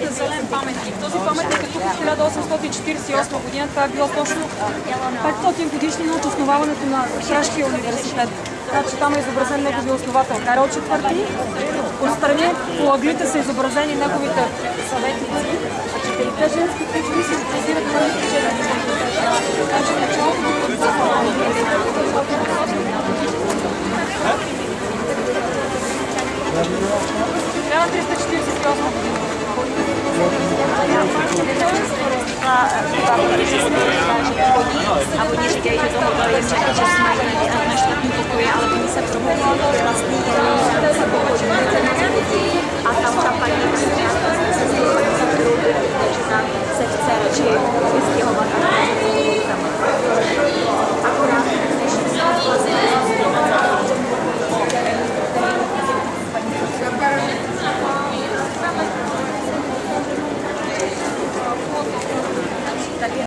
наречените зелен паметник. Този паметник е тук в 1848 година. Това е било точно 500 годишнина от основаването на Пражкия университет. Значи там е изобразен неговия основател Карл IV. Отстрани по ъглите са изобразени неговите съветници. А четирите женски фигури се изобразират на учените. Значи началото на трябва 348 година. A oni říkají, že tomu dali ještě, že jsme byli na čtvrtém pokoji, ale oni se promluvili vlastní a tam ta paní